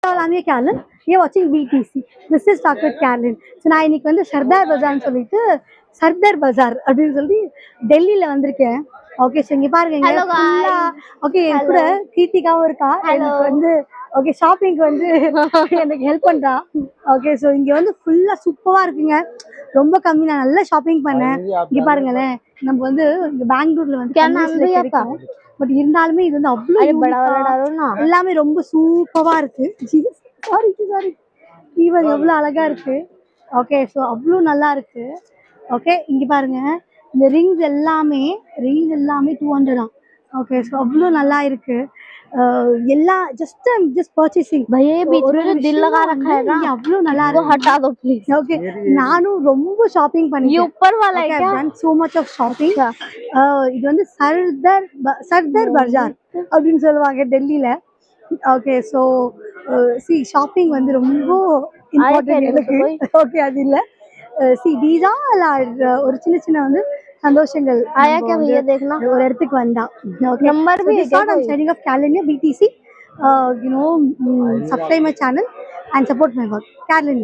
all, I'm Carolyn. You're watching BTC. This is Talk with Carolyn. So நான் இன்னைக்கு வந்து சர்தார் பஜார்னு சொல்லிட்டு சர்தார் பஜார் அப்படின்னு சொல்லி டெல்லியில வந்திருக்கேன். ஓகே, ஸோ இங்க பாருங்க, இங்க ஃபுல்லா ஓகே என் கூட கீர்த்திகாவும் இருக்கா. எனக்கு வந்து ஓகே ஷாப்பிங்க்கு வந்து எனக்கு ஹெல்ப் பண்றா. ஓகே, ஸோ இங்க வந்து ஃபுல்லா சூப்பரா இருக்குங்க. ரொம்ப கம்மி, நான் நல்லா ஷாப்பிங் பண்ணேன். இங்க பாருங்களேன், நம்ம வந்து இங்க பெங்களூர்ல வந்து பட் இருந்தாலுமே இது வந்து அவ்வளோ எல்லாமே ரொம்ப சூப்பரா இருக்கு. சாரி சாரி, ஈவன் எவ்வளோ அழகா இருக்கு. ஓகே, ஸோ அவ்வளோ நல்லா இருக்கு. ஓகே, இங்க பாருங்க, இந்த ரிங்ஸ் எல்லாமே 200 தான். ஓகே, ஸோ அவ்வளோ நல்லா இருக்கு. எல்லா ஜஸ்ட் பர்ச்சேசிங் அவ்வளோ நல்லா இருக்கு. ஓகே, நானும் ரொம்ப ஷாப்பிங் பண்ணிட்டேன். So much of shopping. இது வந்து சர்தார் பஜார் அப்படின்னு சொல்லுவாங்க டெல்லியில. ஓகே, ஸோ ஷாப்பிங் வந்து ரொம்ப இம்பார்ட்டன்ட் எனக்கு. ஓகே, அது இல்லை தீஸ் ஆர் ஒரு சின்ன சின்ன வந்து சந்தோஷங்கள் ஒரு இடத்துக்கு வந்தா. Okay, so this one I'm signing off. Carolyn BTC. Subscribe my channel and support my work. Carolyn.